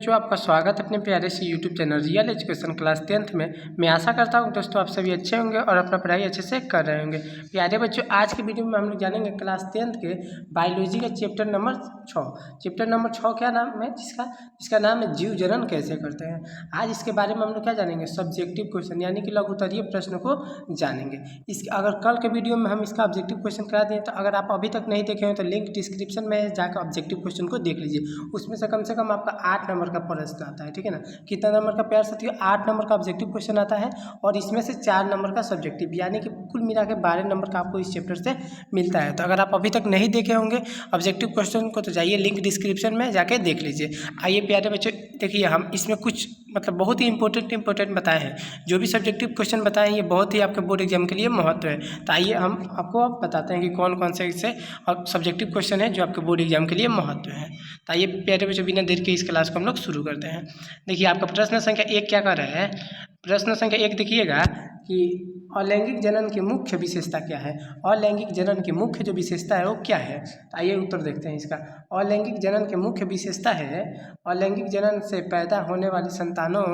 जो आपका स्वागत है अपने प्यारे से YouTube channel real education class 10th में। मैं आशा करता हूं दोस्तों आप सभी अच्छे होंगे और अपना पढ़ाई अच्छे से कर रहे होंगे। प्यारे बच्चों, आज की वीडियो में हम लोग जानेंगे क्लास 10th के बायोलॉजी का चैप्टर नंबर 6। चैप्टर नंबर 6 क्या नाम है जिसका नाम है जीव जनन कैसे करते हैं। आज इसके बारे में हम लोग क्या जानेंगे, सब्जेक्टिव क्वेश्चन यानी कि लघु उत्तरीय प्रश्न को जानेंगे। अगर कल के वीडियो में हम इसका ऑब्जेक्टिव क्वेश्चन करा दें तो अगर आप अभी तक नहीं देखे हैं तो लिंक डिस्क्रिप्शन में जाकर ऑब्जेक्टिव क्वेश्चन को देख लीजिए। उसमें से कम आपका 8 नंबर का प्रश्न आता है, ठीक है ना। कितना नंबर का प्यार साथियों, 8 नंबर का ऑब्जेक्टिव क्वेश्चन आता है और इसमें से 4 नंबर का सब्जेक्टिव, यानी कि कुल मिला के 12 नंबर का आपको इस चैप्टर से मिलता है। तो अगर आप अभी तक नहीं देखे होंगे ऑब्जेक्टिव क्वेश्चन को तो जाइए लिंक डिस्क्रिप्शन में जाके देख लीजिए। आइए प्यारे बच्चों, देखिए हम इसमें कुछ मतलब बहुत ही इंपॉर्टेंट बताए हैं। जो भी सब्जेक्टिव क्वेश्चन बताए हैं ये बहुत ही आपके बोर्ड एग्जाम के लिए महत्व है। तो आइए हम आपको अब बताते हैं कि कौन कौन से इससे सब्जेक्टिव क्वेश्चन है जो आपके बोर्ड एग्जाम के लिए महत्व है। तो आइए प्यारे बच्चों, बिना देर के इस क्लास को हम लोग शुरू करते हैं। देखिए आपका प्रश्न संख्या 1 क्या कर रहा है। प्रश्न संख्या 1 देखिएगा कि अलैंगिक जनन की मुख्य विशेषता क्या है। अलैंगिक जनन की मुख्य जो विशेषता है वो क्या है। तो आइए उत्तर देखते हैं इसका। अलैंगिक जनन की मुख्य विशेषता है, अलैंगिक जनन से पैदा होने वाली संतानों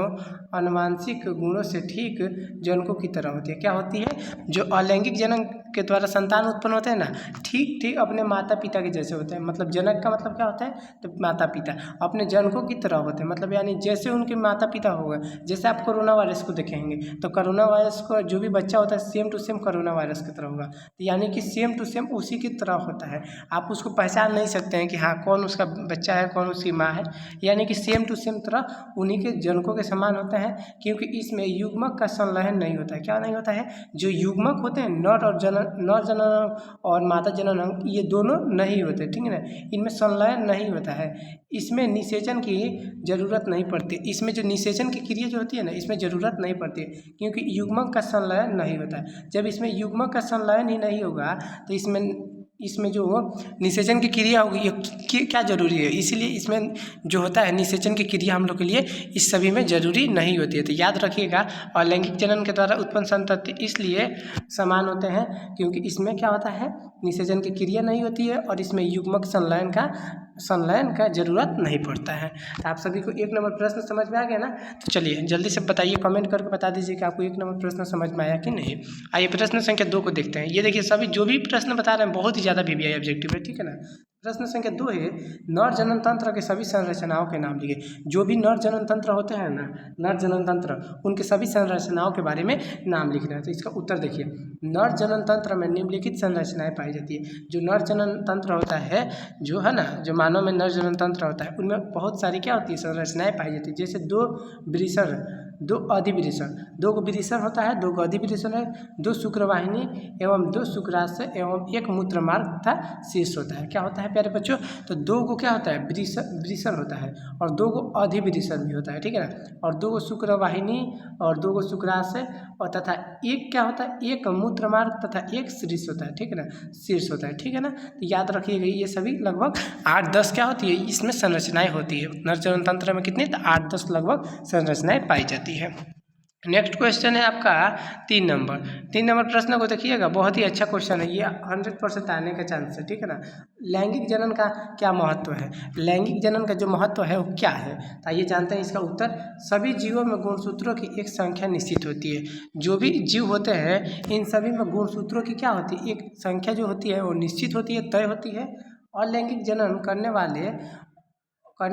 आनुवंशिक गुणों से ठीक जनकों की तरह होती है। क्या होती है, जो अलैंगिक जनन के द्वारा संतान उत्पन्न होते हैं ना, ठीक अपने माता पिता के जैसे होते हैं। मतलब जनक का मतलब क्या होता है, तो माता पिता अपने जनकों की तरह होते हैं। मतलब यानी जैसे उनके माता पिता होगा। जैसे आप कोरोना वायरस को देखेंगे तो कोरोना वायरस को जो भी बच्चा होता है same to same corona virus की तरह होगा। तो यानी कि सेम टू सेम उसी की तरह होता है। आप उसको पहचान नहीं सकते हैं कि हाँ कौन उसका बच्चा है कौन उसकी माँ है। यानी कि सेम टू सेम तरह उन्हीं के जनकों के समान होता है, क्योंकि इसमें युग्मक का संलयन नहीं होता है। क्या नहीं होता है, जो युग्मक होते हैं नर जनन और माता जनन ये दोनों नहीं होते, ठीक है ना। इनमें संलयन नहीं होता है। इसमें निषेचन की जरूरत नहीं पड़ती। इसमें जो निषेचन की क्रिया जो होती है ना, इसमें जरूरत नहीं पड़ती क्योंकि युग्मक का संलयन नहीं होता है। जब इसमें युग्मक का संलयन ही नहीं होगा तो इसमें जो निषेचन की क्रिया होगी ये क्या जरूरी है। इसीलिए इसमें जो होता है निषेचन की क्रिया हम लोग के लिए इस सभी में जरूरी नहीं होती है। तो याद रखिएगा, अलैंगिक जनन के द्वारा उत्पन्न संतति इसलिए समान होते हैं क्योंकि इसमें क्या होता है, निषेचन की क्रिया नहीं होती है और इसमें युग्मक संलयन का जरूरत नहीं पड़ता है। तो आप सभी को 1 नंबर प्रश्न समझ में आ गया ना। तो चलिए जल्दी से बताइए, कमेंट करके बता दीजिए कि आपको 1 नंबर प्रश्न समझ में आया कि नहीं। आइए प्रश्न संख्या 2 को देखते हैं। ये देखिए सभी जो भी प्रश्न बता रहे हैं बहुत ही ज़्यादा VBI ऑब्जेक्टिव है, ठीक है ना। प्रश्न संख्या 2 है, नर जनन तंत्र के सभी संरचनाओं के नाम लिखिए। जो भी नर जनन तंत्र होते हैं ना, नर जनन तंत्र उनके सभी संरचनाओं के बारे में नाम लिखना है। तो इसका उत्तर देखिए, नर जनन तंत्र में निम्नलिखित संरचनाएं पाई जाती है। जो नर जनन तंत्र होता है जो है ना, जो मानव में नर जनन तंत्र होता है उनमें बहुत सारी क्या होती है, संरचनाएं पाई जाती है। जैसे 2 वृषण, 2 अधिवृषण, 2 वृषण होता है, 2 अधिवृषण है, 2 शुक्रवाहिनी एवं 2 शुक्राशय एवं 1 मूत्रमार्ग तथा शीर्ष होता है। क्या होता है प्यारे बच्चों, तो 2 को क्या होता है, वृषण होता है और 2 को अधिवृषण भी होता है, ठीक है ना। और 2 को शुक्रवाहिनी और 2 को शुक्राशय और तथा 1 क्या होता है, 1 मूत्रमार्ग तथा 1 शीर्ष होता है, ठीक है ना, शीर्ष होता है, ठीक है ना। तो याद रखिएगा ये सभी लगभग 8-10 क्या होती है, इसमें संरचनाएं होती है। नर जनन तंत्र में कितनी, तो 8-10 लगभग संरचनाएं पाई जाती है। नेक्स्ट क्वेश्चन है आपका 3 नंबर प्रश्न को देखिएगा, बहुत ही अच्छा क्वेश्चन है ये, 100% आने का चांस है, ठीक है ना। लैंगिक जनन का क्या महत्व है, लैंगिक जनन का जो महत्व है वो क्या है। तो आइए जानते हैं इसका उत्तर। सभी जीवों में गुणसूत्रों की एक संख्या निश्चित होती है। जो भी जीव होते हैं इन सभी में गुणसूत्रों की क्या होती है, एक संख्या जो होती है वो निश्चित होती है, तय होती है। अलैंगिक जनन करने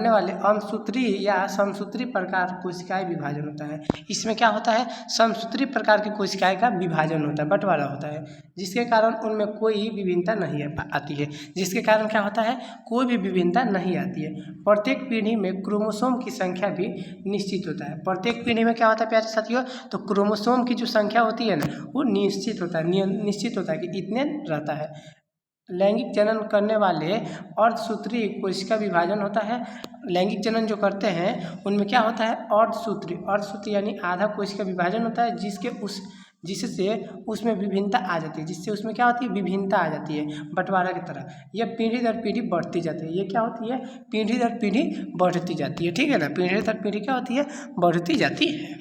वाले अमसूत्री या समसूत्री प्रकार कोशिकाएं विभाजन होता है। इसमें क्या होता है, समसूत्री प्रकार की कोशिकाएं का विभाजन होता है, बंटवारा होता है, जिसके कारण उनमें कोई विभिन्नता नहीं आती है। जिसके कारण क्या होता है, कोई भी विभिन्नता नहीं आती है। प्रत्येक पीढ़ी में क्रोमोसोम की संख्या भी निश्चित होता है। प्रत्येक पीढ़ी में क्या होता है प्यारे साथियों, तो क्रोमोसोम की जो संख्या होती है ना वो निश्चित होता है कि इतने रहता है। लैंगिक जनन करने वाले अर्धसूत्री कोशिका विभाजन होता है। लैंगिक जनन जो करते हैं उनमें क्या होता है, अर्धसूत्री यानी आधा कोशिका विभाजन होता है, जिससे उसमें विभिन्नता आ जाती है। जिससे उसमें क्या होती है, विभिन्नता आ जाती है, बंटवारा की तरह। यह पीढ़ी दर पीढ़ी बढ़ती जाती है। ये क्या होती है, पीढ़ी दर पीढ़ी बढ़ती जाती है, ठीक है ना। पीढ़ी दर पीढ़ी क्या होती है, बढ़ती जाती है।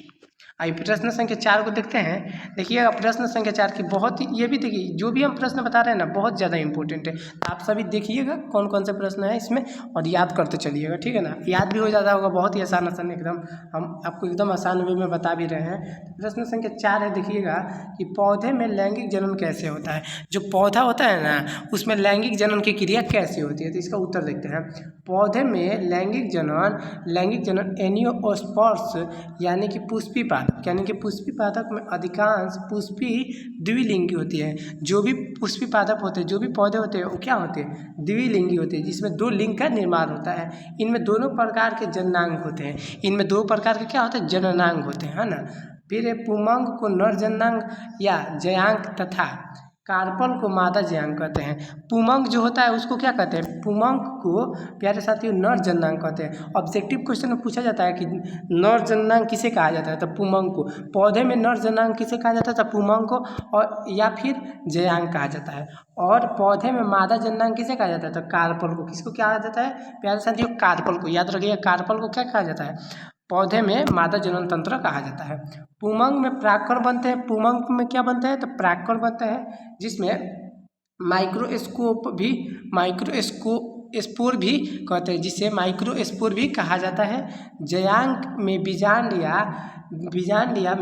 आइए प्रश्न संख्या 4 को देखते हैं। देखिएगा प्रश्न संख्या 4 की बहुत ही, ये भी देखिए जो भी हम प्रश्न बता रहे हैं ना बहुत ज़्यादा इंपॉर्टेंट है। आप सभी देखिएगा कौन कौन से प्रश्न है इसमें और याद करते चलिएगा, ठीक है ना। याद भी हो जाता होगा, बहुत ही आसान आसान एकदम हम आपको एकदम आसान वे में बता भी रहे हैं। प्रश्न संख्या 4 है, देखिएगा कि पौधे में लैंगिक जनन कैसे होता है। जो पौधा होता है ना उसमें लैंगिक जनन की क्रिया कैसे होती है, तो इसका उत्तर देखते हैं। पौधे में लैंगिक जनन एनियोस्पर्म्स यानी कि पुष्पी पादप, यानी कि पुष्पी पादप में अधिकांश पुष्पी द्विलिंगी होती है। जो भी पुष्पी पादप होते हैं, जो भी पौधे होते हैं वो क्या होते हैं, द्विलिंगी होते हैं, जिसमें 2 लिंग का निर्माण होता है। इनमें दोनों प्रकार के जननांग होते हैं, इनमें 2 प्रकार के क्या होते हैं, जननांग होते हैं, है ना। फिर पुमंग को नर जननांग या जयांग तथा कार्पल को मादा जयांग कहते हैं। पुमंग जो होता है उसको क्या कहते हैं, पुमंग को प्यारे साथियों नर जननांग कहते हैं। ऑब्जेक्टिव क्वेश्चन में पूछा जाता है कि नर जननांग किसे कहा जाता है, तो पुमंग को। पौधे में नर जननांग किसे कहा जाता है, तो पुमंग को, और या फिर जयांग कहा जाता है। और पौधे में मादा जननांग किसे कहा जाता है, तो कार्पल को। किसको कहा जाता है प्यारे साथियों, कार्पल को। याद रखिए कार्पल को क्या कहा जाता है, पौधे में मादा जनन तंत्र कहा जाता है। पुमंग में परागकण बनते हैं, पुमंग में क्या बनते हैं, तो परागकण बनते हैं, जिसमें स्पोर भी कहते हैं, जिसे माइक्रोस्पोर भी कहा जाता है। जयांग में बीजांड या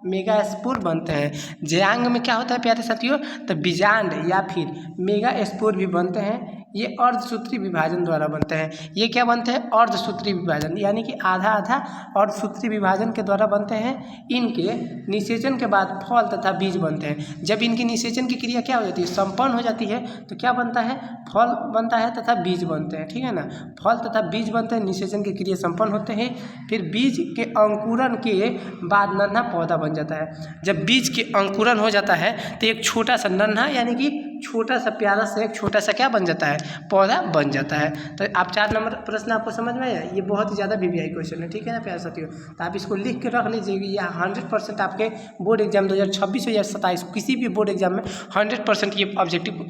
मेगा स्पोर बनते हैं। जयांग में क्या होता है प्यारे साथियों, तो बीजांड या फिर मेगा स्पोर भी बनते हैं। ये अर्धसूत्री विभाजन द्वारा बनते हैं। ये क्या बनते हैं, अर्धसूत्री विभाजन, यानी कि आधा आधा अर्धसूत्री विभाजन के द्वारा बनते हैं। इनके निषेचन के बाद फल तथा बीज बनते हैं। जब इनकी निषेचन की क्रिया क्या हो जाती है, संपन्न हो जाती है, तो क्या बनता है, फल बनता है तथा बीज बनते हैं, ठीक है ना। फल तथा बीज बनते हैं, निषेचन की क्रिया संपन्न होते हैं। फिर बीज के अंकुरन के बाद नन्हा पौधा बन जाता है। जब बीज के अंकुरन हो जाता है तो एक छोटा सा नन्हा, यानी कि छोटा सा प्यारा सा एक छोटा सा क्या बन जाता है, पौधा बन जाता है। तो आप 4 नंबर प्रश्न आपको समझ में आया। ये बहुत ही ज़्यादा वीवीआई क्वेश्चन है, ठीक है ना प्यारे साथियों। तो आप इसको लिख के रख लीजिए, या 100% आपके बोर्ड एग्जाम 2026 या 27 किसी भी बोर्ड एग्जाम में 100%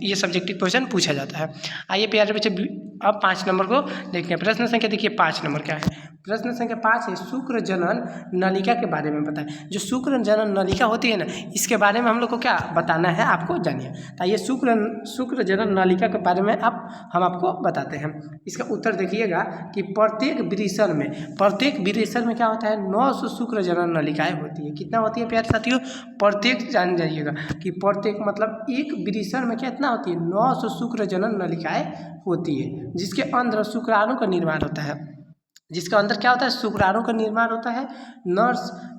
ये सब्जेक्टिव क्वेश्चन पूछा जाता है। आइए प्यारे बच्चे अब 5 नंबर को देखते हैं। प्रश्न संख्या देखिए 5 नंबर क्या है। प्रश्न संख्या 5 है, शुक्र जनन नलिका के बारे में बताएं। जो शुक्र जनन नलिका होती है ना, इसके बारे में हम लोग को क्या बताना है, आपको जानिए। तो ये शुक्र जनन नलिका के बारे में हम आपको बताते हैं। इसका उत्तर देखिएगा कि प्रत्येक विरेचर में क्या होता है, 900 शुक्र जनन नलिकाएं होती है। कितना होती है प्यारे साथियों, प्रत्येक जान जाइएगा कि प्रत्येक मतलब एक विरेचर में कितना होती है, 900 शुक्र जनन नलिकाएं होती है, जिसके अंदर शुक्राणु का निर्माण होता है। जिसका अंदर क्या होता है, शुक्राणु का निर्माण होता है।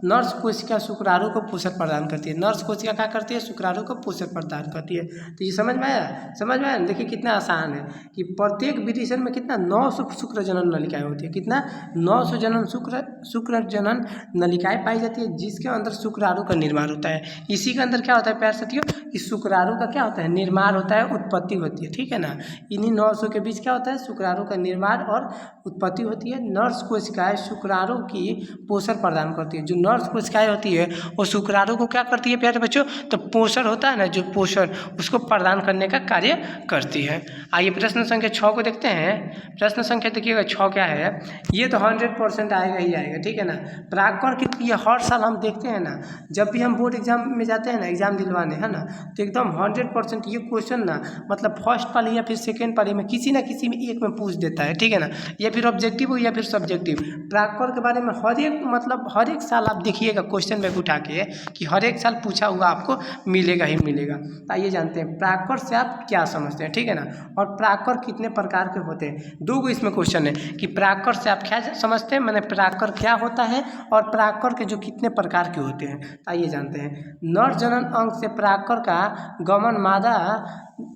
नर्स कोशिका शुक्राणु को पोषण प्रदान करती है। नर्स कोशिका क्या करती है, शुक्राणु को पोषण प्रदान करती है। तो ये समझ में आया। देखिए कितना आसान है कि प्रत्येक विरेचर में कितना 900 शुक्र जनन नलिकाएं होती है। कितना 900 शुक्र जनन नलिकाएं पाई जाती है, जिसके अंदर शुक्राणु का निर्माण होता है। इसी के अंदर क्या होता है प्यारे साथियों, इस शुक्राणु का क्या होता है, निर्माण होता है, उत्पत्ति होती है, ठीक है ना। इन्हीं 900 के बीच क्या होता है, शुक्राणु का निर्माण और उत्पत्ति होती है। नर्स कोशिकाएं शुक्राणु की पोषण प्रदान करती है। जो नर्स कोशिकाएं होती है वो शुक्राणु को क्या करती है प्यारे बच्चों, तो पोषण होता है ना, जो पोषण उसको प्रदान करने का कार्य करती है। आइए प्रश्न संख्या 6 को देखते हैं। प्रश्न संख्या देखिएगा 6 क्या है, ये तो 100% आएगा ही आएगा, ठीक है ना। परागकण की क्रिया हर साल हम देखते हैं ना, जब भी हम बोर्ड एग्जाम में जाते हैं ना, एग्जाम दिलवाने, है ना, तो एकदम 100% ये क्वेश्चन ना मतलब फर्स्ट पाली या फिर सेकेंड पाली में किसी ना किसी में एक में पूछ देता है, ठीक है ना। या फिर ऑब्जेक्टिव हो या फिर सब्जेक्टिव। परागकण के बारे में हर एक साल आप देखिएगा क्वेश्चन बैंक उठा के कि हर एक साल पूछा हुआ आपको मिलेगा ही मिलेगा। तो आइए जानते हैं परागकण से आप क्या समझते हैं, ठीक है ना। और परागकण कितने प्रकार के होते हैं, 2 इसमें क्वेश्चन है कि परागकण से आप क्या समझते हैं, मैंने परागकण क्या होता है और परागकण के जो कितने प्रकार के होते हैं। तो आइए जानते हैं। नर जनन अंग से परागकण का गमन मादा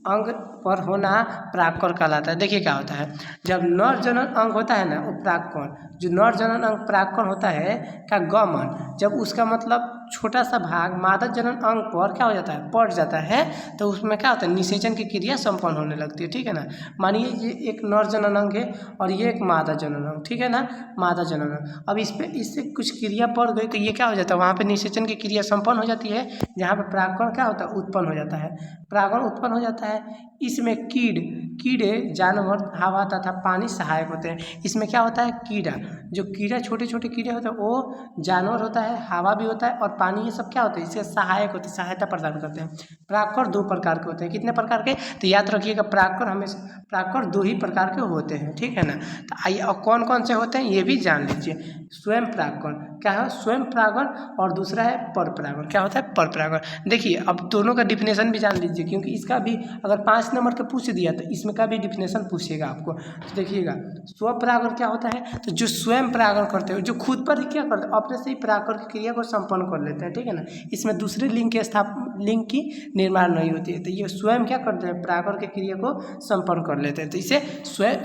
अंग पर होना परागकण कहलाता है। देखिए क्या होता है, जब नर जनन अंग होता है ना, वो परागकण, जो नर जनन अंग परागकण होता है का गमन, जब उसका मतलब छोटा सा भाग मादा जनन अंग पर क्या हो जाता है, पड़ जाता है, तो उसमें क्या होता है, निषेचन की क्रिया संपन्न होने लगती है। ठीक है ना। मानिए ये एक नर जनन अंग है और ये एक मादा जनन अंग, ठीक है ना, मादा जनन अंग। अब इससे कुछ क्रिया पड़ गई तो ये क्या हो जाता है, वहाँ पे निषेचन की क्रिया संपन्न हो जाती है, जहाँ पे परागकण क्या होता है, उत्पन्न हो जाता है, परागकण उत्पन्न हो जाता है। इसमें कीड़े जानवर हवा तथा पानी सहायक होते हैं। इसमें क्या होता है, कीड़ा, जो कीड़ा छोटे छोटे कीड़े होते हैं वो जानवर होता है, हवा भी होता है और पानी, ये सब क्या होता है, इससे सहायक होते हैं, सहायता प्रदान करते हैं। परागकण 2 प्रकार के होते हैं। कितने प्रकार के, तो याद रखिएगा, परागकण 2 ही प्रकार के होते हैं। ठीक है ना। तो आइए और कौन कौन से होते हैं ये भी जान लीजिए। स्वयं परागकण क्या है, स्वयं परागण, और दूसरा है पर परागण। क्या होता है, पर परागण। देखिए अब दोनों का डिफिनेशन भी जान लीजिए, क्योंकि इसका भी अगर 5 नंबर का पूछ दिया तो इसमें का भी डिफिनेशन पूछेगा आपको। तो देखिएगा स्वपरागण क्या होता है, तो जो स्वयं परागण करते हैं, जो खुद पर ही क्या करते हैं, अपने से ही परागण की क्रिया को संपन्न कर लेते हैं। ठीक है ना। इसमें दूसरे लिंग की निर्माण नहीं होती है, तो ये स्वयं क्या करते हैं, परागण की क्रिया को संपन्न कर लेते हैं, तो इसे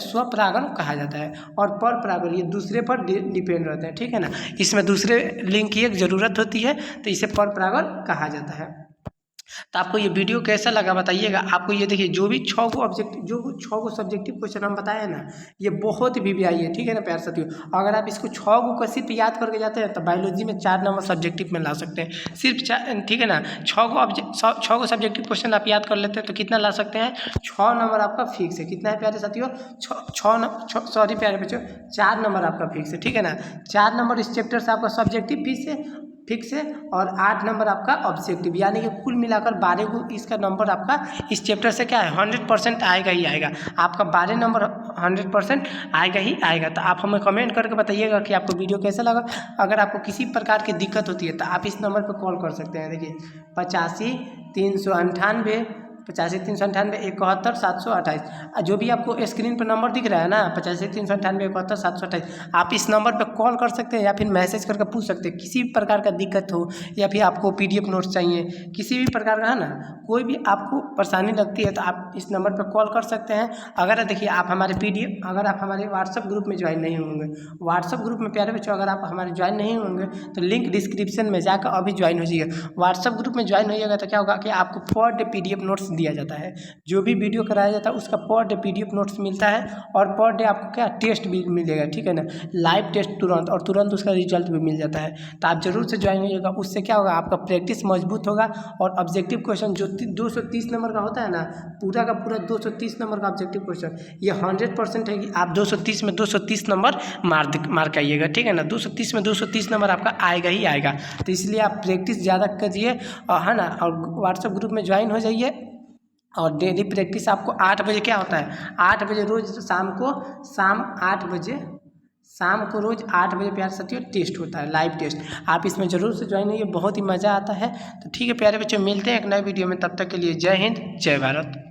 स्वपरागण कहा जाता है। और पर परागण ये दूसरे पर डिपेंड रहते हैं। ठीक है ना। इसमें दूसरे लिंग की एक जरूरत होती है, तो इसे पर परागण कहा जाता है। तो आपको ये वीडियो कैसा लगा बताइएगा। आपको ये देखिए जो भी 6 को सब्जेक्टिव क्वेश्चन हम बताए ना, ये बहुत वीवीआई है। ठीक है ना प्यारे साथियों। अगर आप इसको 6 को सिर्फ याद करके जाते हैं तो बायोलॉजी में 4 नंबर सब्जेक्टिव में ला सकते हैं, सिर्फ 4। ठीक है ना। 6 को सब्जेक्टिव क्वेश्चन आप याद कर लेते हैं तो कितना ला सकते हैं, 6 नंबर आपका फिक्स है। कितना है प्यारे साथियों, 6 प्यारे बच्चों, 4 नंबर आपका फिक्स है। ठीक है ना। 4 नंबर इस चैप्टर से आपका सब्जेक्टिव फिक्स है और 8 नंबर आपका ऑब्जेक्टिव, यानी कि कुल मिलाकर 12 को इसका नंबर आपका इस चैप्टर से क्या है, 100% आएगा ही आएगा। आपका 12 नंबर 100% आएगा ही आएगा। तो आप हमें कमेंट करके बताइएगा कि आपको वीडियो कैसा लगा। अगर आपको किसी प्रकार की दिक्कत होती है तो आप इस नंबर पर कॉल कर सकते हैं। देखिए 85 398 71 728। जो भी आपको स्क्रीन पर नंबर दिख रहा है ना, 85 398 71 728, आप इस नंबर पर कॉल कर सकते हैं या फिर मैसेज करके पूछ सकते हैं। किसी भी प्रकार का दिक्कत हो या फिर आपको PDF नोट्स चाहिए, किसी भी प्रकार का है ना, कोई भी आपको परेशानी लगती है तो आप इस नंबर पर कॉल कर सकते हैं। अगर देखिए आप हमारे अगर आप हमारे व्हाट्सअप ग्रुप में ज्वाइन नहीं होंगे, व्हाट्सअप ग्रुप में प्यारे बच्चों अगर आप हमारे ज्वाइन नहीं होंगे तो लिंक डिस्क्रिप्शन में जाकर अभी ज्वाइन हो जाइए। व्हाट्सअप ग्रुप में ज्वाइन होइएगा तो क्या होगा कि आपको पर डे PDF नोट्स दिया जाता है। जो भी वीडियो कराया जाता है उसका पर डे PDF नोट्स मिलता है और पर डे आपको क्या टेस्ट भी मिलेगा। ठीक है ना। लाइव टेस्ट तुरंत, और तुरंत उसका रिजल्ट भी मिल जाता है। तो आप जरूर से ज्वाइन होइएगा। उससे क्या होगा, आपका प्रैक्टिस मजबूत होगा और ऑब्जेक्टिव क्वेश्चन जो 230 नंबर का होता है ना, पूरा का पूरा 230 नंबर का ऑब्जेक्टिव क्वेश्चन, ये 100% है कि आप 230 में 230 नंबर मार्क आइएगा। ठीक है ना। 230 में 230 नंबर आपका आएगा ही आएगा। तो इसलिए आप प्रैक्टिस ज़्यादा कीजिए और है ना, और व्हाट्सएप ग्रुप में ज्वाइन हो जाइए। और डेली प्रैक्टिस आपको 8 बजे क्या होता है, 8 बजे रोज शाम 8 बजे प्यारे साथियों टेस्ट होता है, लाइव टेस्ट। आप इसमें जरूर से ज्वाइन होइए, बहुत ही मज़ा आता है। तो ठीक है प्यारे बच्चों, मिलते हैं एक नए वीडियो में। तब तक के लिए जय हिंद, जय भारत।